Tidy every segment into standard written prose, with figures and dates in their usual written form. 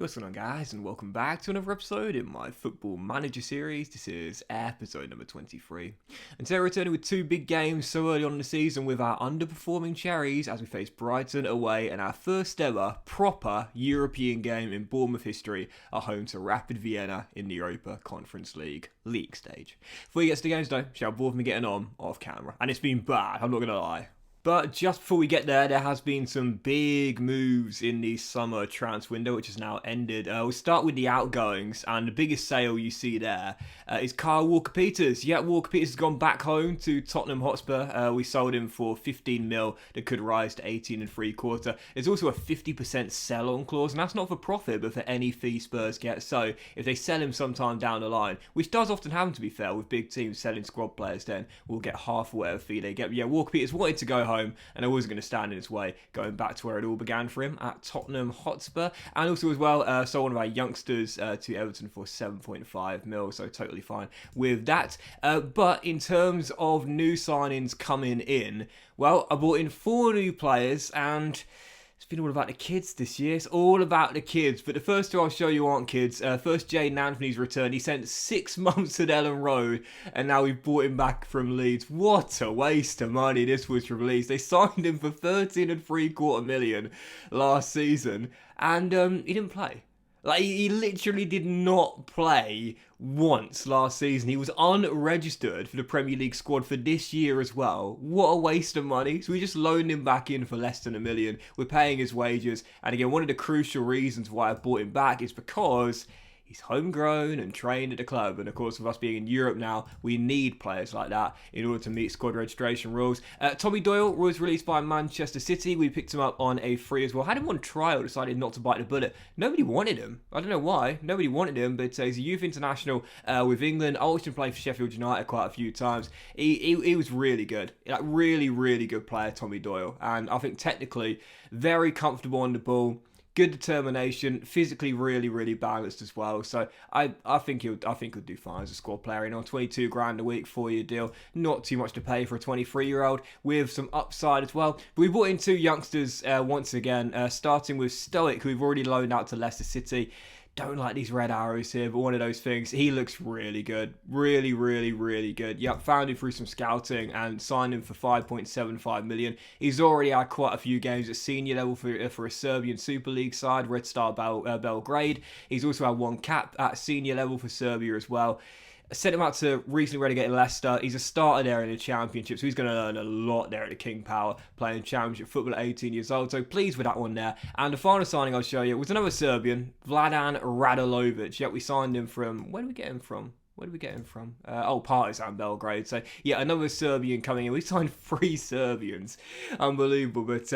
What's going on, guys, and welcome back to another episode in my Football Manager series. This is episode number 23. And today we're returning with two big games so early on in the season with our underperforming Cherries as we face Brighton away and our first ever proper European game in Bournemouth history at home to Rapid Vienna in the Europa Conference League stage. Before we get to the games though, shall both of me getting on off camera. And it's been bad, I'm not going to lie. But just before we get there has been some big moves in the summer transfer window, which has now ended. We'll start with the outgoings, and the biggest sale you see there is Kyle Walker-Peters. Yeah, Walker-Peters has gone back home to Tottenham Hotspur. We sold him for 15 mil that could rise to 18 and three quarter. There's also a 50% sell-on clause, and that's not for profit, but for any fee Spurs get. So if they sell him sometime down the line, which does often happen to be fair with big teams selling squad players, then we'll get half whatever fee they get. But yeah, Walker-Peters wanted to go home, and I wasn't going to stand in his way, going back to where it all began for him at Tottenham Hotspur. And also as well, sold one of our youngsters to Everton for 7.5 mil, so totally fine with that. But in terms of new signings coming in, well, I brought in 4 new players, and it's been all about the kids this year. It's all about the kids. But the first two I'll show you aren't kids. First, Jaden Anthony's return. He spent 6 months at Ellen Road, and now we've bought him back from Leeds. What a waste of money this was from Leeds. They signed him for 13 and three quarter million last season, and he didn't play. Like, he literally did not play once last season. He was unregistered for the Premier League squad for this year as well. What a waste of money. So we just loaned him back in for less than $1 million. We're paying his wages. And again, one of the crucial reasons why I bought him back is because he's homegrown and trained at the club. And of course, with us being in Europe now, we need players like that in order to meet squad registration rules. Tommy Doyle was released by Manchester City. We picked him up on a free as well. Had him on trial, decided not to bite the bullet. Nobody wanted him. I don't know why. Nobody wanted him, but he's a youth international with England. I watched him play for Sheffield United quite a few times. He was really good. Like, really, really good player, Tommy Doyle. And I think technically very comfortable on the ball. Good determination, physically really, really balanced as well. So I think he'll do fine as a squad player. You know, 22 grand a week, 4-year deal, not too much to pay for a 23-year-old with some upside as well. But we brought in 2 youngsters once again, starting with Stoic, who we've already loaned out to Leicester City. Don't like these red arrows here, but one of those things. He looks really good. Really, really, really good. Yep, found him through some scouting and signed him for 5.75 million. He's already had quite a few games at senior level for a Serbian Super League side, Red Star Belgrade. He's also had 1 cap at senior level for Serbia as well. Sent him out to recently relegated Leicester. He's a starter there in the Championship, so he's going to learn a lot there at the King Power, playing Championship football at 18 years old. So pleased with that one there. And the final signing I'll show you was another Serbian, Vladan Radulovic. Yep, we signed him from... Where did we get him from? Partizan Belgrade. So yeah, another Serbian coming in. We signed 3 Serbians. Unbelievable, but...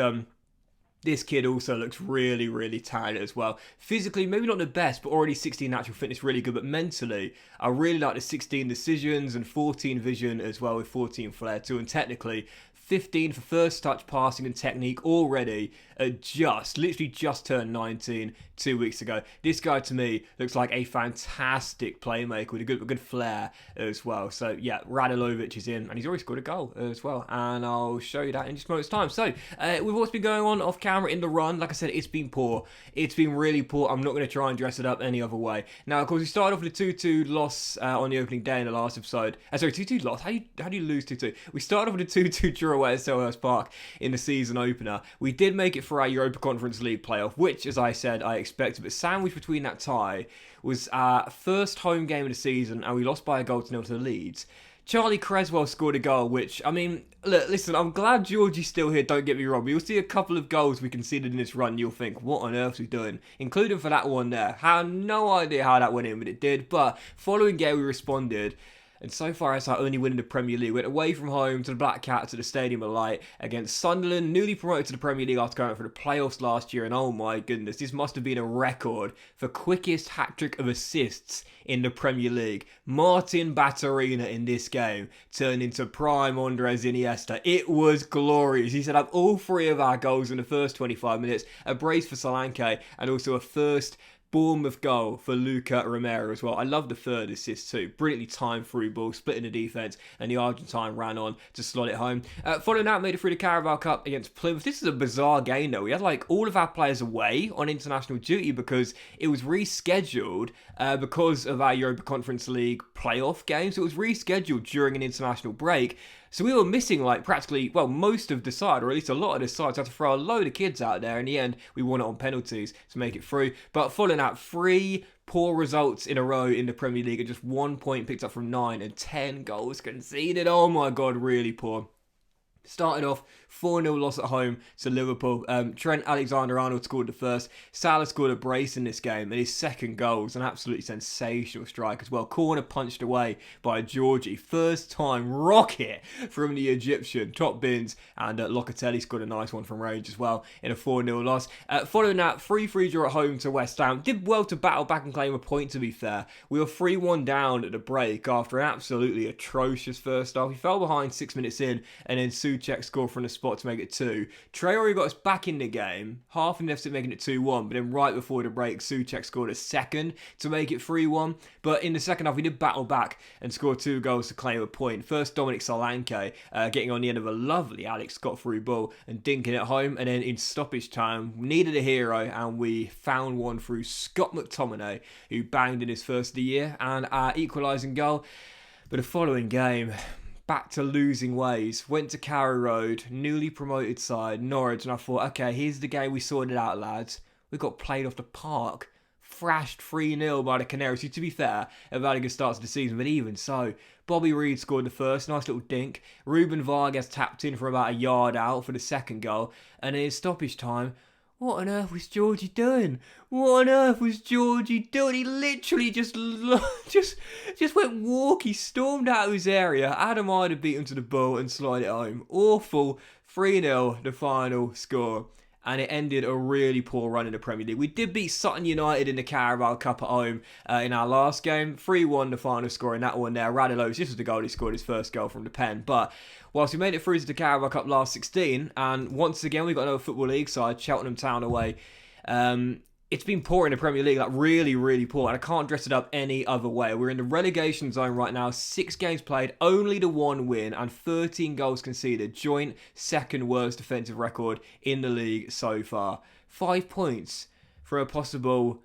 This kid also looks really, really talented as well. Physically, maybe not the best, but already 16 natural fitness, really good. But mentally, I really like the 16 decisions and 14 vision as well, with 14 flair too. And technically, 15 for first touch passing and technique already literally just turned 19 2 weeks ago. This guy to me looks like a fantastic playmaker with a good flair as well. So yeah, Radulovic is in, and he's already scored a goal as well, and I'll show you that in just a moment's time. So with what's been going on off camera in the run, like I said, it's been poor. It's been really poor. I'm not going to try and dress it up any other way. Now, of course, we started off with a 2-2 loss on the opening day in the last episode. Sorry, 2-2 loss? How do you lose 2-2? We started off with a 2-2 draw away at Selhurst Park in the season opener. We did make it for our Europa Conference League playoff, which, as I said, I expected. But sandwiched between that tie was our first home game of the season, and we lost by a goal to 0 to the Leeds. Charlie Creswell scored a goal, which, I mean, look, listen, I'm glad Georgie's still here, don't get me wrong. But you'll see a couple of goals we conceded in this run, you'll think, what on earth is he doing? Including for that one there. Had no idea how that went in, but it did. But following game, we responded. And so far, it's our only win in the Premier League. Went away from home to the Black Cat to the Stadium of Light against Sunderland, newly promoted to the Premier League after going for the playoffs last year. And oh my goodness, this must have been a record for quickest hat-trick of assists in the Premier League. Martin Batterina in this game turned into prime Andres Iniesta. It was glorious. He set up all 3 of our goals in the first 25 minutes, a brace for Solanke, and also a first Bournemouth goal for Luca Romero as well. I love the third assist too. Brilliantly timed through ball, splitting the defence, and the Argentine ran on to slot it home. Following that, made it through the Carabao Cup against Plymouth. This is a bizarre game though. We had like all of our players away on international duty because it was rescheduled because of our Europa Conference League playoff games. So it was rescheduled during an international break. So we were missing like practically, well, most of the side, or at least a lot of the side. So I had to throw a load of kids out there. In the end, we won it on penalties to make it through. But following that, 3 poor results in a row in the Premier League and just 1 point picked up from 9 and 10 goals conceded. Oh my God, really poor. Started off 4-0 loss at home to Liverpool. Trent Alexander-Arnold scored the first. Salah scored a brace in this game, and his second goal was an absolutely sensational strike as well. Corner punched away by Georgie. First time rocket from the Egyptian. Top bins, and Locatelli scored a nice one from range as well in a 4-0 loss. Following that, 3-3 draw at home to West Ham. Did well to battle back and claim a point, to be fair. We were 3-1 down at the break after an absolutely atrocious first half. We fell behind 6 minutes in, and then Souček scored from the spot to make it 2. Traore got us back in the game, half in deficit, making it 2-1, but then right before the break, Souček scored a second to make it 3-1. But in the second half, we did battle back and score 2 goals to claim a point. First, Dominic Solanke getting on the end of a lovely Alex Scott through ball and dinking it home, and then in stoppage time, we needed a hero, and we found one through Scott McTominay, who banged in his first of the year, and our equalising goal. But the following game, back to losing ways. Went to Carrow Road, newly promoted side, Norwich, and I thought, okay, here's the game we sorted out, lads. We got played off the park. Thrashed 3-0 by the Canaries, who, to be fair, have had a good start to the season, but even so, Bobby Reed scored the first, nice little dink. Ruben Vargas tapped in from about a yard out for the second goal, and in stoppage time, what on earth was Georgie doing? What on earth was Georgie doing? He literally just went walk. He stormed out of his area. Adam Ida beat him to the ball and slid it home. Awful. 3-0, the final score. And it ended a really poor run in the Premier League. We did beat Sutton United in the Carabao Cup at home in our last game. 3-1 the final score in that one there. Radulovic, this was the goal he scored, his first goal from the pen. But whilst we made it through to the Carabao Cup last 16, and once again we got another Football League side, Cheltenham Town away, it's been poor in the Premier League, like really, really poor, and I can't dress it up any other way. We're in the relegation zone right now, 6 games played, only the 1 win, and 13 goals conceded. Joint second worst defensive record in the league so far. 5 points for a possible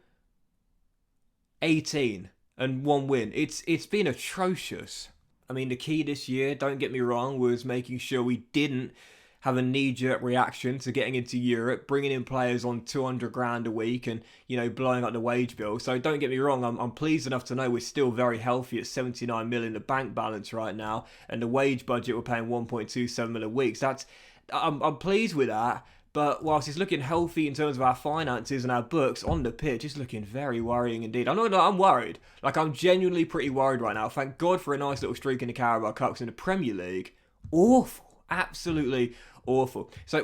18 and 1 win. It's been atrocious. I mean, the key this year, don't get me wrong, was making sure we didn't have a knee-jerk reaction to getting into Europe, bringing in players on 200 grand a week and, blowing up the wage bill. So don't get me wrong, I'm pleased enough to know we're still very healthy at 79 million the bank balance right now, and the wage budget we're paying 1.27 million a week. So I'm pleased with that. But whilst it's looking healthy in terms of our finances and our books, on the pitch, it's looking very worrying indeed. I'm worried. Like, I'm genuinely pretty worried right now. Thank God for a nice little streak in the Carabao Cups. In the Premier League, awful. Absolutely awful. So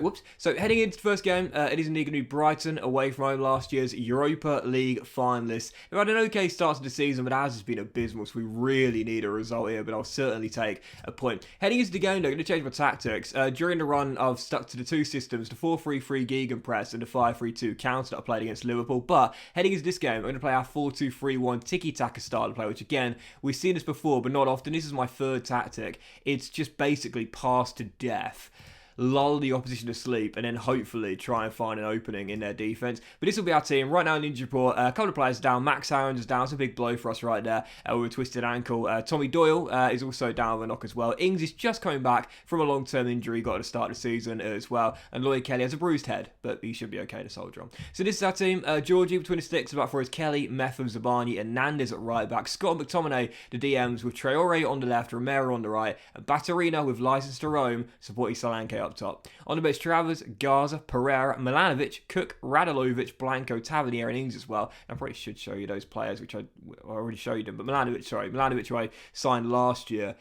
heading into the first game, it is indeed going to be Brighton away from home, last year's Europa League finalists. They've had an okay start to the season, but ours has been abysmal, so we really need a result here, but I'll certainly take a point. Heading into the game, though, I'm going to change my tactics. During the run, I've stuck to the 2 systems, the 4-3-3 gegenpress and the 5-3-2 counter that I played against Liverpool, but heading into this game, I'm going to play our 4-2-3-1 tiki-taka style of play, which again, we've seen this before, but not often. This is my third tactic. It's just basically pass to death, lull the opposition to sleep, and then hopefully try and find an opening in their defence. But this will be our team. Right now, Ninja Report, a couple of players down. Max Aaron's is down. It's a big blow for us right there with a twisted ankle. Tommy Doyle is also down with a knock as well. Ings is just coming back from a long-term injury, got to start the season as well. And Lloyd Kelly has a bruised head, but he should be okay to soldier on. So this is our team. Georgie between the sticks, about for us Kelly, Metham, Zabani, and Nandez at right back. Scott McTominay, the DMs, with Traore on the left, Romero on the right, and Batarina with license to roam, supporting Solanke up top. On the bench, Travers, Garza, Pereira, Milanovic, Cook, Radulovic, Blanco, Tavernier, and Ings as well. I probably should show you those players, which I already showed them. But Milanovic, who I signed last year.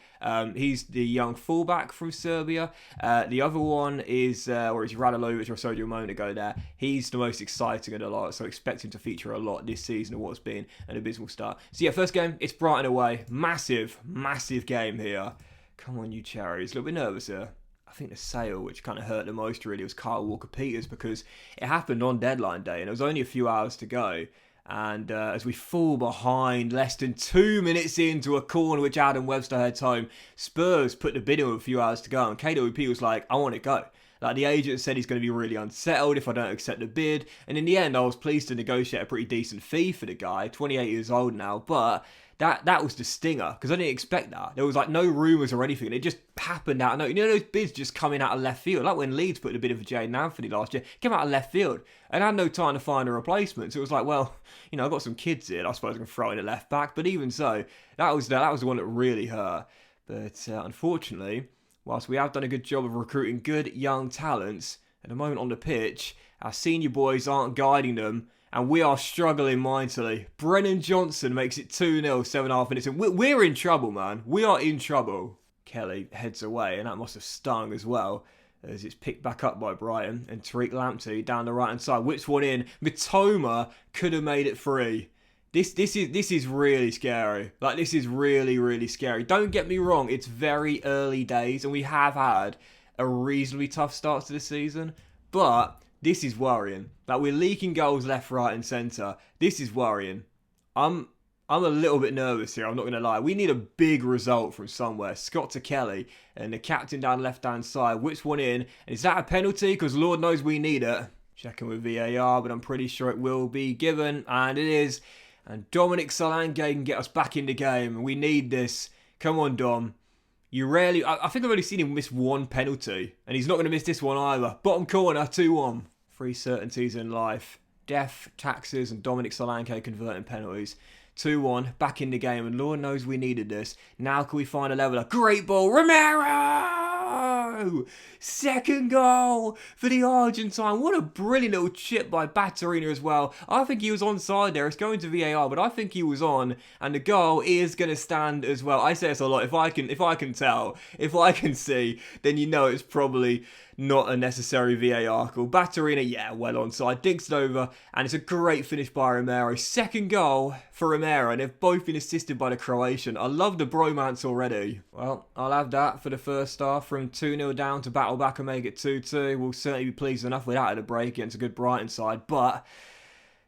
He's the young fullback from Serbia. The other one is Radulovic, or I showed you a moment ago there. He's the most exciting of the lot, so expect him to feature a lot this season of what's been an abysmal start. So yeah, first game, it's Brighton away. Massive, massive game here. Come on, you cherries. A little bit nervous here. I think the sale, which kind of hurt the most really, was Kyle Walker-Peters, because it happened on deadline day and it was only a few hours to go. And as we fall behind less than 2 minutes into a corner which Adam Webster heads home, Spurs put the bid in with a few hours to go, and KWP was like, I want to go. Like, the agent said he's going to be really unsettled if I don't accept the bid. And in the end, I was pleased to negotiate a pretty decent fee for the guy, 28 years old now, but that was the stinger, because I didn't expect that. There was like no rumours or anything. It just happened out of nowhere. You know those bids just coming out of left field? Like when Leeds put a bid in for Jaden Anthony last year, came out of left field and had no time to find a replacement. So it was like, well, you know, I've got some kids here, I suppose I can throw in a left back. But even so, that was the one that really hurt. But unfortunately, whilst we have done a good job of recruiting good young talents, at the moment on the pitch, our senior boys aren't guiding them, and we are struggling mightily. Brennan Johnson makes it 2-0, 7.5 minutes in. We're in trouble, man. We are in trouble. Kelly heads away, and that must have stung as well, as it's picked back up by Brighton, and Tariq Lamptey down the right-hand side whips one in. Mitoma could have made it 3. This is really scary. Like, this is really, really scary. Don't get me wrong, it's very early days, and we have had a reasonably tough start to the season, but this is worrying. Like, we're leaking goals left, right, and centre. This is worrying. I'm a little bit nervous here, I'm not going to lie. We need a big result from somewhere. Scott to Kelly, and the captain down left-hand side whips one in. And is that a penalty? Because Lord knows we need it. Checking with VAR, but I'm pretty sure it will be given, and it is. And Dominic Solanke can get us back in the game, and we need this. Come on, Dom. I think I've only seen him miss one penalty, and he's not going to miss this one either. Bottom corner, 2-1. 3 certainties in life. Death, taxes, and Dominic Solanke converting penalties. 2-1, back in the game, and Lord knows we needed this. Now can we find a leveller? Great ball, Romero! Second goal for the Argentine. What a brilliant little chip by Batterina as well. I think he was onside there. It's going to VAR, but I think he was on, and the goal is going to stand as well. I say this a lot. If I can tell, if I can see, then you know it's probably not a necessary VAR call. Batterina, yeah, well onside. Digs it over, and it's a great finish by Romero. Second goal for Romero, and they've both been assisted by the Croatian. I love the bromance already. Well, I'll have that for the first half. From 2-0 down to battle back and make it 2-2. We'll certainly be pleased enough with that at a break against a good Brighton side, but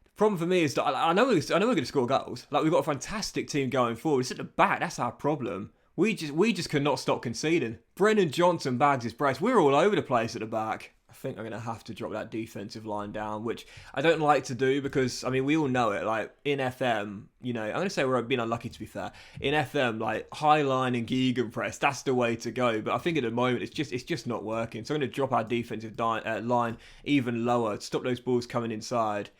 the problem for me is that I know we're going to score goals. Like, we've got a fantastic team going forward. It's at the back. That's our problem. We just cannot stop conceding. Brennan Johnson bags his brace. We're all over the place at the back. I think I'm going to have to drop that defensive line down, which I don't like to do because, I mean, we all know it. Like, in FM, you know, I'm going to say we're being unlucky to be fair. In FM, like, high line and gegenpress, that's the way to go. But I think at the moment, it's just not working. So I'm going to drop our defensive line even lower to stop those balls coming inside.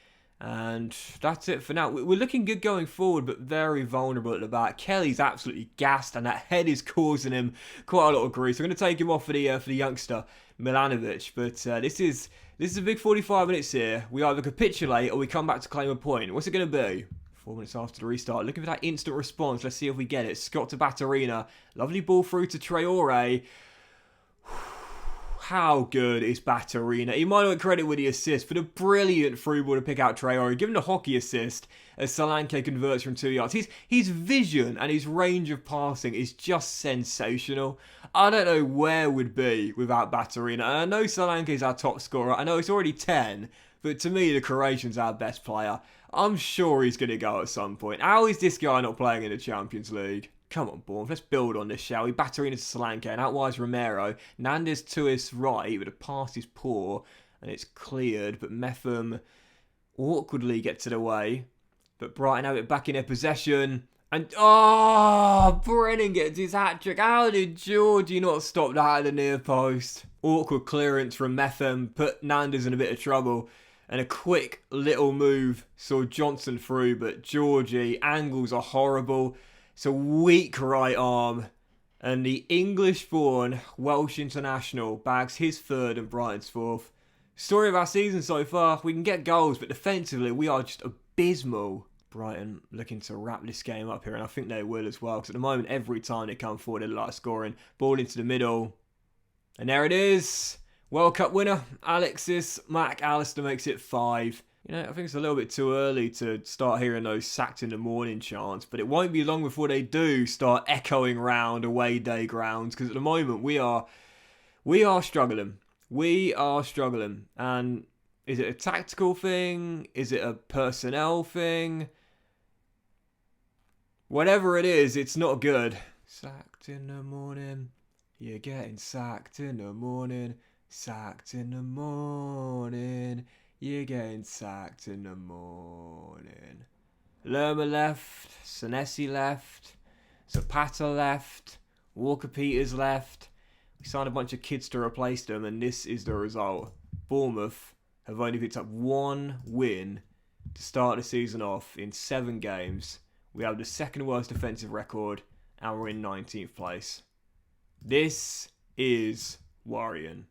And that's it for now. We're looking good going forward, but very vulnerable at the back. Kelly's absolutely gassed, and that head is causing him quite a lot of grief. So I'm going to take him off for the youngster, Milanovic. But this is a big 45 minutes here. We either capitulate or we come back to claim a point. What's it going to be? 4 minutes after the restart. Looking for that instant response. Let's see if we get it. Scott to Batterina. Lovely ball through to Traore. How good is Batterina? He might not get credit with the assist, but a brilliant through ball to pick out Traore. Give him the hockey assist as Solanke converts from 2 yards. His vision and his range of passing is just sensational. I don't know where we'd be without Batterina. And I know Solanke is our top scorer. I know it's already 10, but to me, the Croatian's our best player. I'm sure he's going to go at some point. How is this guy not playing in the Champions League? Come on, Bournemouth, let's build on this, shall we? Batterina to Solanke, and outwise Romero. Nandez to his right, but the pass is poor, and it's cleared, but Metham awkwardly gets it away. But Brighton have it back in their possession. And, Brennan gets his hat-trick. How did Georgie not stop that at the near post? Awkward clearance from Metham, put Nandez in a bit of trouble. And a quick little move saw Johnson through, but Georgie, angles are horrible. It's a weak right arm, and the English-born Welsh international bags his third and Brighton's fourth. Story of our season so far, we can get goals, but defensively we are just abysmal. Brighton looking to wrap this game up here, and I think they will as well, because at the moment, every time they come forward, they like scoring. Ball into the middle, and there it is. World Cup winner, Alexis Mac Allister makes it 5. You know, I think it's a little bit too early to start hearing those sacked in the morning chants, but it won't be long before they do start echoing round away day grounds, because at the moment we are struggling. We are struggling, and Is it a tactical thing? Is it a personnel thing? Whatever it is, it's not good. Sacked in the morning. You're getting sacked in the morning. Sacked in the morning. You're getting sacked in the morning. Lerma left. Senesi left. Zapata left. Walker-Peters left. We signed a bunch of kids to replace them, and this is the result. Bournemouth have only picked up one win to start the season off in 7 games. We have the second worst defensive record, and we're in 19th place. This is worrying.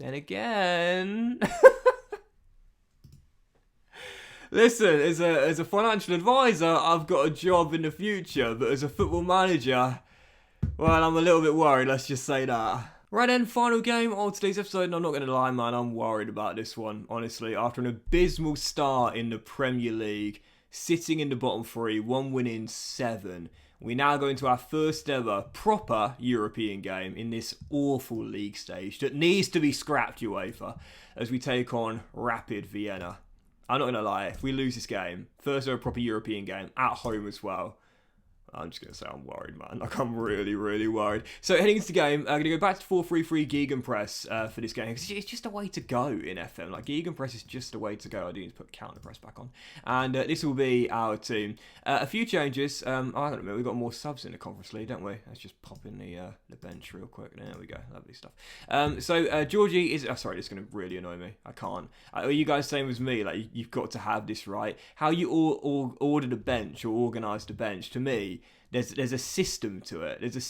Then again... Listen, as a financial advisor, I've got a job in the future, but as a football manager, well, I'm a little bit worried, let's just say that. Right then, final game of today's episode, and I'm not going to lie, man, I'm worried about this one, honestly. After an abysmal start in the Premier League, sitting in the bottom 3, 1 win in 7, we now go into our first ever proper European game in this awful league stage that needs to be scrapped, UEFA, as we take on Rapid Vienna. I'm not going to lie, if we lose this game, first ever proper European game, at home as well, I'm just going to say I'm worried, man. Like, I'm really, really worried. So, heading into the game, I'm going to go back to 4-3-3 Gegenpress for this game. Because it's just a way to go in FM. Like, Gegenpress is just a way to go. I do need to put counter press back on. And this will be our team. A few changes. I don't know, we've got more subs in the Conference League, don't we? Let's just pop in the bench real quick. There we go. Lovely stuff. Georgie is... Oh, sorry, this is going to really annoy me. I can't. Are you guys same as me? Like, you've got to have this right. How you all ordered a bench or organised a bench, to me, there's a system to it. There's a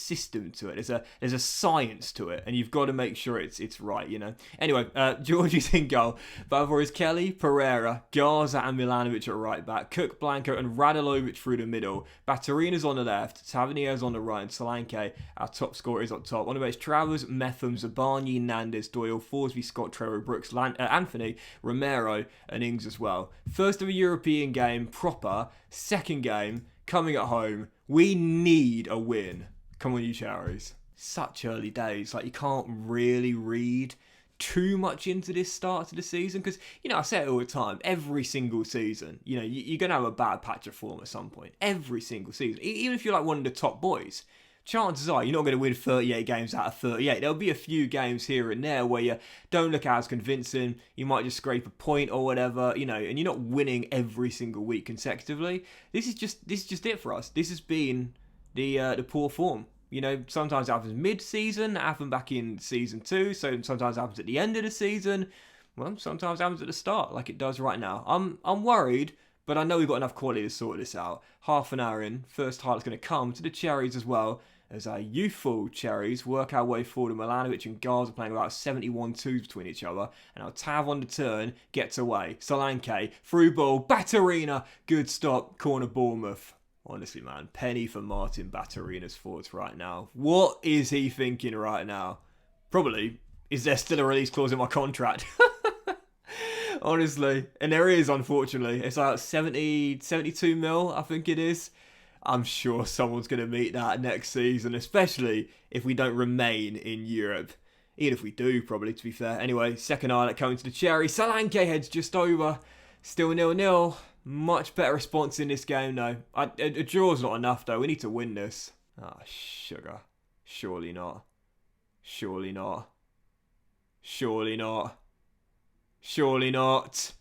science to it, and you've got to make sure it's right, you know. Anyway, Georgie's in goal. Valvor Kelly, Pereira, Garza, and Milanovic at right back. Cook, Blanco, and Radulovic through the middle. Baturina's on the left. Tavernier's on the right. And Solanke, our top scorer, is up top. On the bench, Travers, Metham, Zabani, Nandes, Doyle, Forsby, Scott, Trevor, Brooks, Anthony, Romero, and Ings as well. First of a European game, proper. Second game, coming at home. We need a win. Come on, you Cherries. Such early days. Like, you can't really read too much into this start to the season. Because, you know, I say it all the time. Every single season, you know, you're going to have a bad patch of form at some point. Every single season. Even if you're like one of the top boys, chances are you're not going to win 38 games out of 38. There'll be a few games here and there where you don't look as convincing. You might just scrape a point or whatever, you know, and you're not winning every single week consecutively. This is just it for us. This has been the poor form. You know, sometimes it happens mid-season, it happened back in season 2, so sometimes it happens at the end of the season. Well, sometimes it happens at the start, like it does right now. I'm worried, but I know we've got enough quality to sort this out. Half an hour in, first highlight's going to come to the Cherries as well, as our youthful Cherries work our way forward. Milanovic and Garza playing about 71-2s between each other. And our Tav on the turn gets away. Solanke, through ball, Baturina, good stop, corner Bournemouth. Honestly, man, penny for Martin Baturina's thoughts right now. What is he thinking right now? Probably, is there still a release clause in my contract? Honestly. And there is, unfortunately. It's like 72 mil, I think it is. I'm sure someone's going to meet that next season, especially if we don't remain in Europe. Even if we do, probably, to be fair. Anyway, second highlight coming to the Cherry. Solanke heads just over. Still 0-0. Much better response in this game, though. A draw's not enough, though. We need to win this. Ah, sugar. Surely not. Surely not. Surely not. Surely not.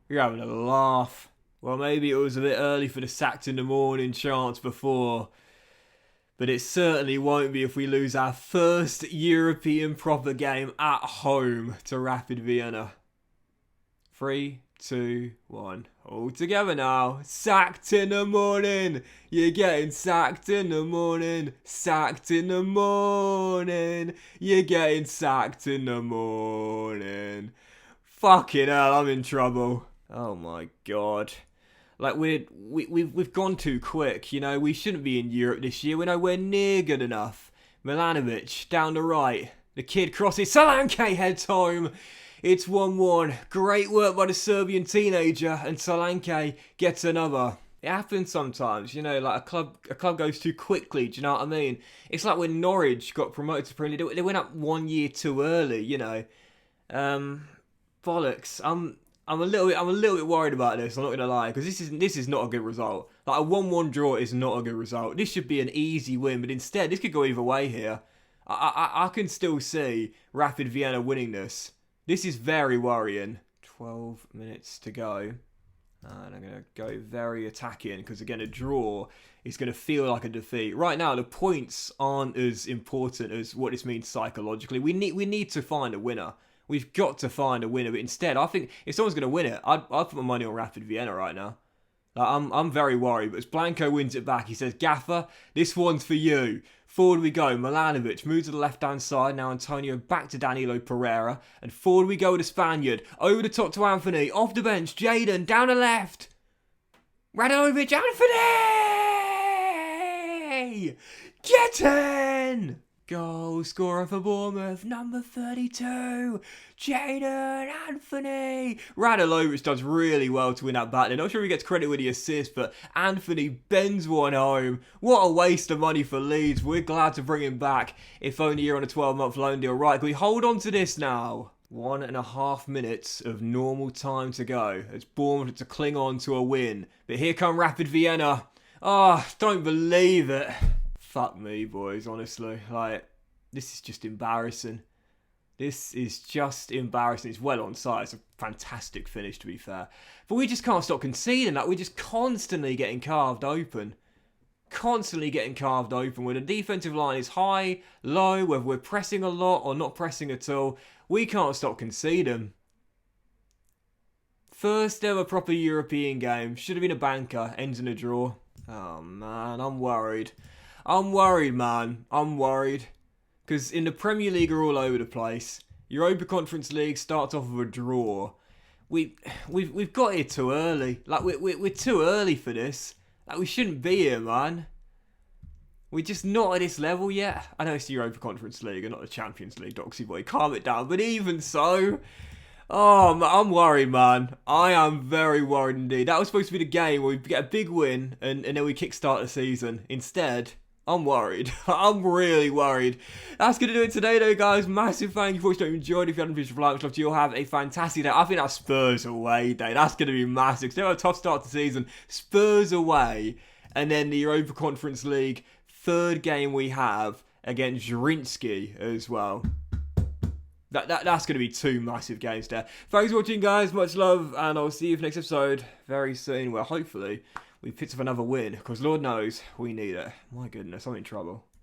You're having a laugh. Well, maybe it was a bit early for the sacked in the morning chance before. But it certainly won't be if we lose our first European proper game at home to Rapid Vienna. 3, 2, 1. All together now. Sacked in the morning. You're getting sacked in the morning. Sacked in the morning. You're getting sacked in the morning. Fucking hell, I'm in trouble. Oh my god. Like, we've gone too quick, you know. We shouldn't be in Europe this year. We're nowhere near good enough. Milanovic, down the right. The kid crosses. Solanke heads home. It's 1-1. Great work by the Serbian teenager. And Solanke gets another. It happens sometimes, you know, like a club goes too quickly, do you know what I mean? It's like when Norwich got promoted to Premier League, they went up 1 year too early, you know. Um, Bollocks. I'm a little bit worried about this. I'm not gonna lie, because this is not a good result. Like a 1-1 draw is not a good result. This should be an easy win, but instead this could go either way here. I can still see Rapid Vienna winning this. This is very worrying. 12 minutes to go. And I'm going to go very attacking because, again, a draw is going to feel like a defeat. Right now, the points aren't as important as what this means psychologically. We need to find a winner. We've got to find a winner. But instead, I think if someone's going to win it, I'd put my money on Rapid Vienna right now. Like, I'm very worried. But as Blanco wins it back, he says, Gaffer, this one's for you. Forward we go. Milanovic moves to the left-hand side. Now Antonio back to Danilo Pereira. And forward we go with the Spaniard. Over the top to Anthony. Off the bench. Jaden down the left. Radanovic. Anthony! Get in! Goal scorer for Bournemouth. Number 32. Jaden Anthony. Radanovic does really well to win that battle. Not sure he gets credit with the assist, but Anthony bends one home. What a waste of money for Leeds. We're glad to bring him back, if only you're on a 12-month loan deal. Right, can we hold on to this now? 1.5 minutes of normal time to go as Bournemouth to cling on to a win. But here come Rapid Vienna. Oh, don't believe it. Fuck me, boys, honestly. Like, this is just embarrassing. This is just embarrassing. It's well onside. It's a fantastic finish, to be fair. But we just can't stop conceding that. We're just constantly getting carved open. Constantly getting carved open. When the defensive line is high, low, whether we're pressing a lot or not pressing at all, we can't stop conceding. First ever proper European game. Should have been a banker. Ends in a draw. Oh, man. I'm worried. I'm worried, man. I'm worried. Because in the Premier League are all over the place. Europa Conference League starts off with a draw. We've got here too early. Like, we're too early for this. Like, we shouldn't be here, man. We're just not at this level yet. I know it's the Europa Conference League and not the Champions League, Doxy boy. Calm it down. But even so... Oh, I'm worried, man. I am very worried indeed. That was supposed to be the game where we get a big win and then we kickstart the season. Instead... I'm worried. I'm really worried. That's going to do it today, though, guys. Massive thank you for watching. If you enjoyed, if you hadn't finished, like, love to you'll have a fantastic day. I think that's Spurs away day. That's going to be massive. So, a tough start to the season. Spurs away. And then the Europa Conference League, third game we have against Zrinski as well. That's going to be two massive games there. Thanks for watching, guys. Much love. And I'll see you for the next episode very soon. Well, hopefully... we picked up another win, because Lord knows we need it. My goodness, I'm in trouble.